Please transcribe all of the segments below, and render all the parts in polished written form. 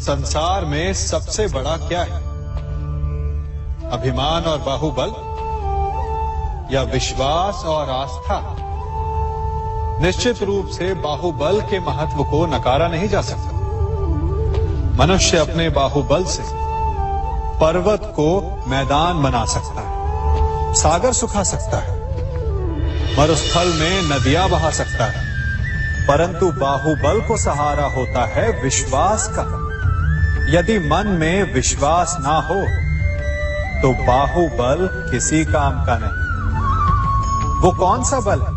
संसार में सबसे बड़ा क्या है? अभिमान और बाहुबल या विश्वास और आस्था? निश्चित रूप से बाहुबल के महत्व को नकारा नहीं जा सकता। मनुष्य अपने बाहुबल से पर्वत को मैदान बना सकता है, सागर सुखा सकता है, मरुस्थल में नदियां बहा सकता है, परंतु बाहुबल को सहारा होता है विश्वास का। यदि मन में विश्वास ना हो तो बाहुबल किसी काम का नहीं। वो कौन सा बल है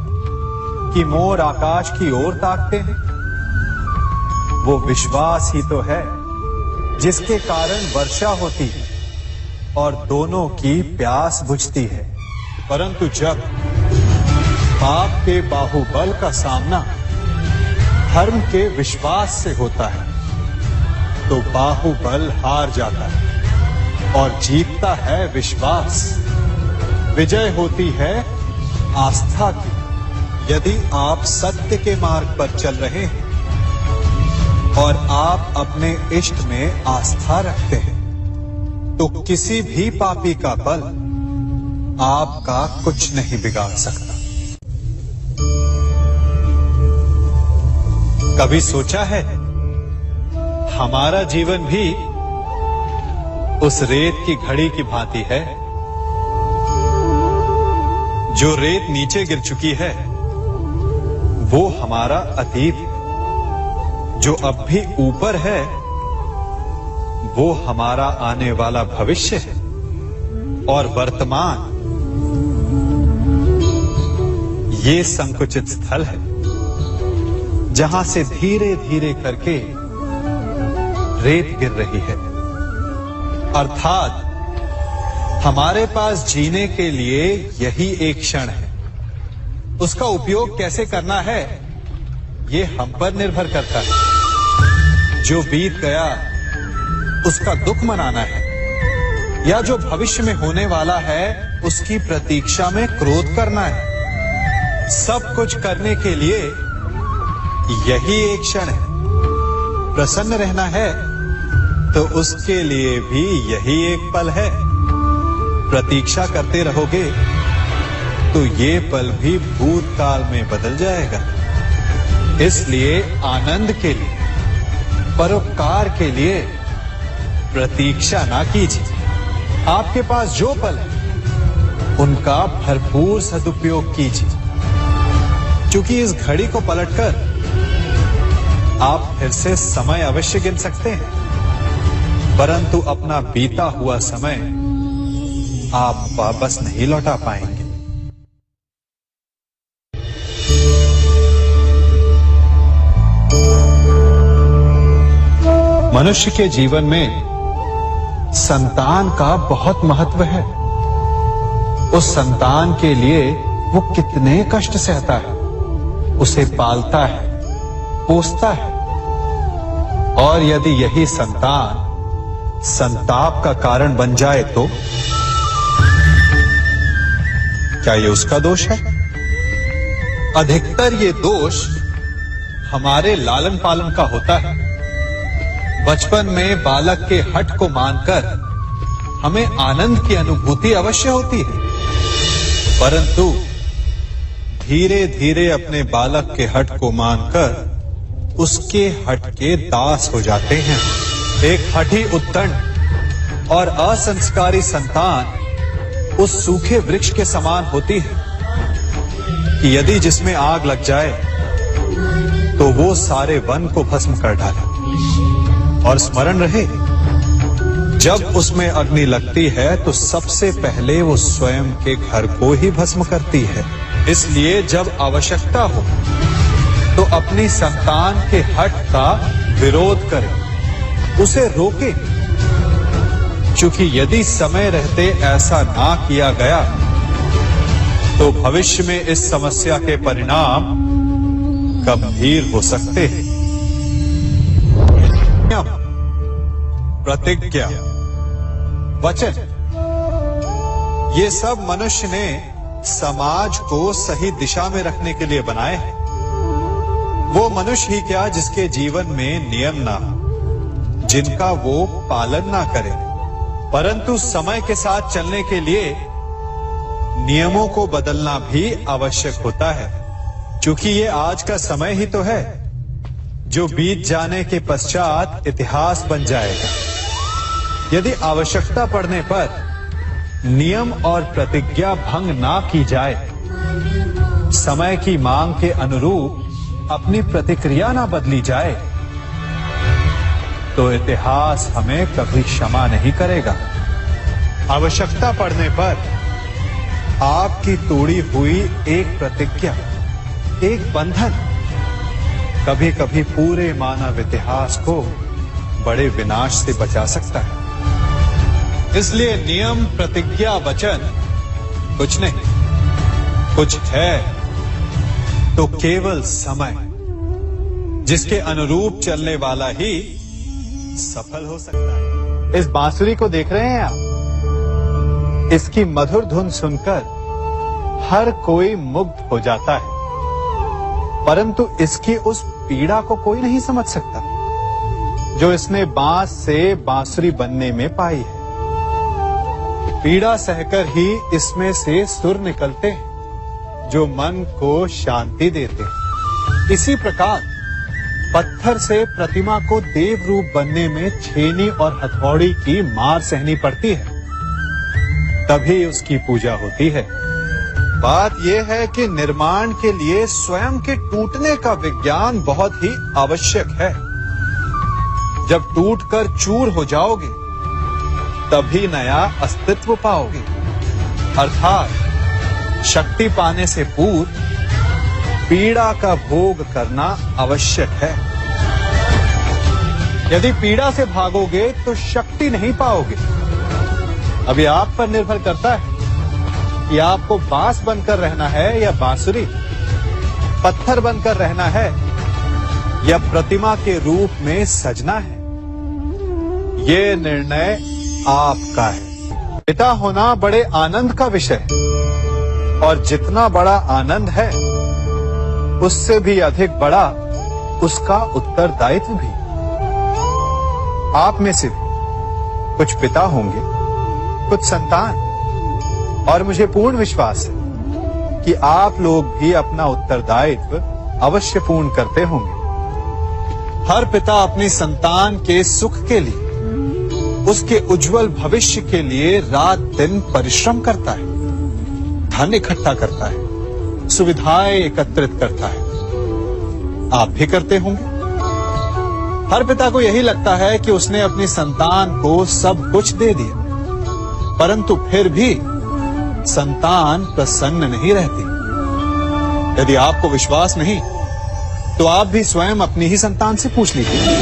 कि मोर आकाश की ओर ताकते हैं? वो विश्वास ही तो है जिसके कारण वर्षा होती है और दोनों की प्यास बुझती है। परंतु जब पाप के बाहुबल का सामना धर्म के विश्वास से होता है तो बाहुबल हार जाता है और जीतता है विश्वास। विजय होती है आस्था की। यदि आप सत्य के मार्ग पर चल रहे हैं और आप अपने इष्ट में आस्था रखते हैं तो किसी भी पापी का बल आपका कुछ नहीं बिगाड़ सकता। कभी सोचा है हमारा जीवन भी उस रेत की घड़ी की भांति है? जो रेत नीचे गिर चुकी है वो हमारा अतीत है, जो अब भी ऊपर है वो हमारा आने वाला भविष्य है, और वर्तमान ये संकुचित स्थल है जहां से धीरे धीरे करके रेत गिर रही है। अर्थात हमारे पास जीने के लिए यही एक क्षण है। उसका उपयोग कैसे करना है ये हम पर निर्भर करता है। जो बीत गया उसका दुख मनाना है या जो भविष्य में होने वाला है उसकी प्रतीक्षा में क्रोध करना है। सब कुछ करने के लिए यही एक क्षण है। प्रसन्न रहना है तो उसके लिए भी यही एक पल है। प्रतीक्षा करते रहोगे तो ये पल भी भूतकाल में बदल जाएगा। इसलिए आनंद के लिए, परोपकार के लिए प्रतीक्षा ना कीजिए। आपके पास जो पल है उनका भरपूर सदुपयोग कीजिए, क्योंकि इस घड़ी को पलटकर आप फिर से समय अवश्य गिन सकते हैं, परंतु अपना बीता हुआ समय आप वापस नहीं लौटा पाएंगे। मनुष्य के जीवन में संतान का बहुत महत्व है। उस संतान के लिए वो कितने कष्ट सहता है, उसे पालता है, पोसता है, और यदि यही संतान संताप का कारण बन जाए तो क्या ये उसका दोष है? अधिकतर ये दोष हमारे लालन पालन का होता है। बचपन में बालक के हठ को मानकर हमें आनंद की अनुभूति अवश्य होती है, परंतु धीरे धीरे अपने बालक के हठ को मानकर उसके हठ के दास हो जाते हैं। एक हठी उद्दंड और असंस्कारी संतान उस सूखे वृक्ष के समान होती है कि यदि जिसमें आग लग जाए तो वो सारे वन को भस्म कर डाले। और स्मरण रहे, जब उसमें अग्नि लगती है तो सबसे पहले वो स्वयं के घर को ही भस्म करती है। इसलिए जब आवश्यकता हो तो अपनी संतान के हठ का विरोध करें, उसे रोके, क्योंकि यदि समय रहते ऐसा ना किया गया तो भविष्य में इस समस्या के परिणाम गंभीर हो सकते हैं। प्रतिज्ञा, वचन, ये सब मनुष्य ने समाज को सही दिशा में रखने के लिए बनाए हैं। वो मनुष्य ही क्या जिसके जीवन में नियम ना हो, जिनका वो पालन ना करे। परंतु समय के साथ चलने के लिए नियमों को बदलना भी आवश्यक होता है, क्योंकि ये आज का समय ही तो है जो बीत जाने के पश्चात इतिहास बन जाएगा। यदि आवश्यकता पड़ने पर नियम और प्रतिज्ञा भंग ना की जाए, समय की मांग के अनुरूप अपनी प्रतिक्रिया ना बदली जाए, तो इतिहास हमें कभी क्षमा नहीं करेगा। आवश्यकता पड़ने पर आपकी तोड़ी हुई एक प्रतिज्ञा, एक बंधन कभी कभी पूरे मानव इतिहास को बड़े विनाश से बचा सकता है। इसलिए नियम, प्रतिज्ञा, वचन कुछ नहीं, कुछ है तो केवल समय, जिसके अनुरूप चलने वाला ही सफल हो सकता है। इस बांसुरी को देख रहे हैं आप? इसकी मधुर धुन सुनकर हर कोई मुग्ध हो जाता है, परंतु इसकी उस पीड़ा को कोई नहीं समझ सकता जो इसने बांस से बांसुरी बनने में पाई है। पीड़ा सहकर ही इसमें से सुर निकलते हैं जो मन को शांति देते हैं। इसी प्रकार पत्थर से प्रतिमा को देव रूप बनने में छेनी और हथौड़ी की मार सहनी पड़ती है, तभी उसकी पूजा होती है। बात यह है कि निर्माण के लिए स्वयं के टूटने का विज्ञान बहुत ही आवश्यक है। जब टूटकर चूर हो जाओगे, तभी नया अस्तित्व पाओगे। अर्थात शक्ति पाने से पूर्व पीड़ा का भोग करना आवश्यक है। यदि पीड़ा से भागोगे तो शक्ति नहीं पाओगे। अभी आप पर निर्भर करता है कि आपको बांस बनकर रहना है या बांसुरी, पत्थर बनकर रहना है या प्रतिमा के रूप में सजना है। ये निर्णय आपका है। पिता होना बड़े आनंद का विषय है, और जितना बड़ा आनंद है उससे भी अधिक बड़ा उसका उत्तरदायित्व भी। आप में से भी कुछ पिता होंगे, कुछ संतान, और मुझे पूर्ण विश्वास है कि आप लोग भी अपना उत्तरदायित्व अवश्य पूर्ण करते होंगे। हर पिता अपनी संतान के सुख के लिए, उसके उज्जवल भविष्य के लिए रात दिन परिश्रम करता है, धन इकट्ठा करता है, सुविधाएं एकत्रित करता है। आप भी करते होंगे। हर पिता को यही लगता है कि उसने अपनी संतान को सब कुछ दे दिया, परंतु फिर भी संतान प्रसन्न नहीं रहती। यदि आपको विश्वास नहीं तो आप भी स्वयं अपनी ही संतान से पूछ लीजिए।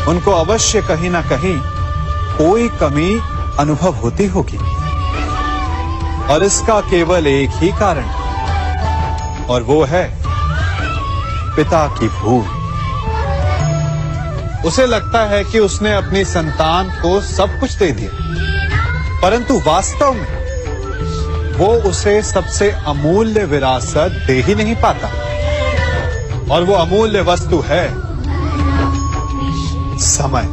उनको अवश्य कहीं ना कहीं कोई कमी अनुभव होती होगी, और इसका केवल एक ही कारण है, और वो है पिता की भूल। उसे लगता है कि उसने अपनी संतान को सब कुछ दे दिया, परंतु वास्तव में वो उसे सबसे अमूल्य विरासत दे ही नहीं पाता, और वो अमूल्य वस्तु है समय।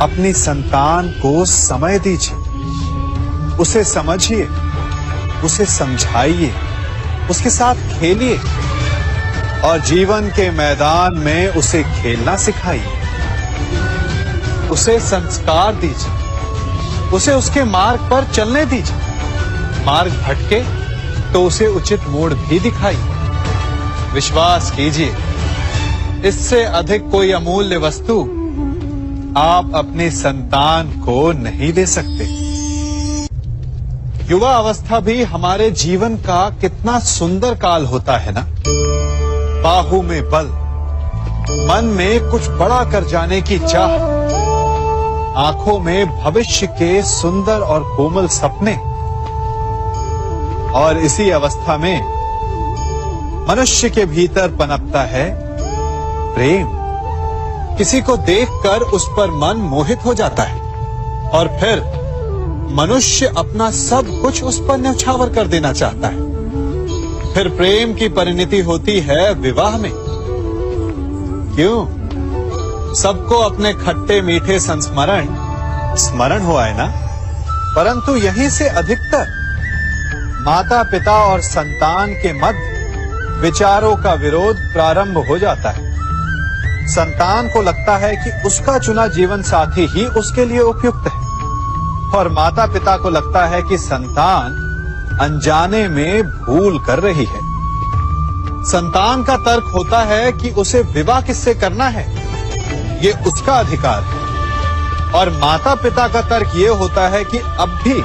अपनी संतान को समय दीजिए, उसे समझिए, उसे समझाइए, उसके साथ खेलिए, और जीवन के मैदान में उसे खेलना सिखाइए। उसे संस्कार दीजिए, उसे उसके मार्ग पर चलने दीजिए। मार्ग भटके तो उसे उचित मोड़ भी दिखाइए। विश्वास कीजिए, इससे अधिक कोई अमूल्य वस्तु आप अपनी संतान को नहीं दे सकते। युवा अवस्था भी हमारे जीवन का कितना सुंदर काल होता है ना। बाहु में बल, मन में कुछ बड़ा कर जाने की चाह, आंखों में भविष्य के सुंदर और कोमल सपने। और इसी अवस्था में मनुष्य के भीतर पनपता है प्रेम। किसी को देखकर उस पर मन मोहित हो जाता है, और फिर मनुष्य अपना सब कुछ उस पर न्यौछावर कर देना चाहता है। फिर प्रेम की परिणति होती है विवाह में। क्यों? सबको अपने खट्टे मीठे संस्मरण स्मरण हुआ है ना, परंतु यहीं से अधिकतर माता पिता और संतान के मध्य विचारों का विरोध प्रारंभ हो जाता है। संतान को लगता है कि उसका चुना जीवन साथी ही उसके लिए उपयुक्त है, और माता पिता को लगता है कि संतान अनजाने में भूल कर रही है। संतान का तर्क होता है कि उसे विवाह किससे करना है, ये उसका अधिकार है, और माता पिता का तर्क ये होता है कि अब भी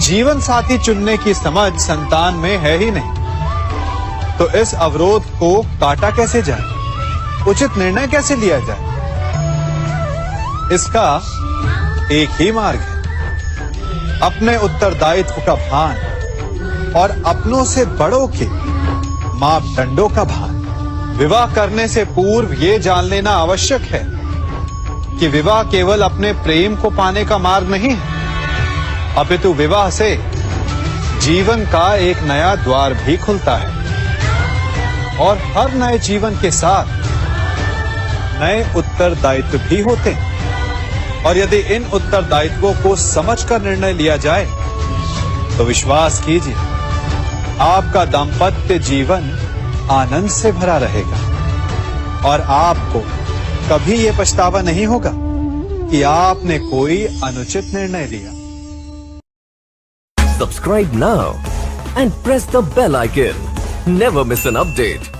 जीवन साथी चुनने की समझ संतान में है ही नहीं। तो इस अवरोध को काटा कैसे जाए, उचित निर्णय कैसे लिया जाए? इसका एक ही मार्ग है, अपने उत्तरदायित्व का भान और अपनों से बड़ों के मापदंडों का भान। विवाह करने से पूर्व ये जान लेना आवश्यक है कि विवाह केवल अपने प्रेम को पाने का मार्ग नहीं है, अपितु विवाह से जीवन का एक नया द्वार भी खुलता है, और हर नए जीवन के साथ नए उत्तरदायित्व भी होते हैं। और यदि इन उत्तरदायित्वों को समझकर निर्णय लिया जाए तो विश्वास कीजिए, आपका दाम्पत्य जीवन आनंद से भरा रहेगा, और आपको कभी ये पछतावा नहीं होगा कि आपने कोई अनुचित निर्णय लिया। Subscribe now and press the bell icon. Never miss an update.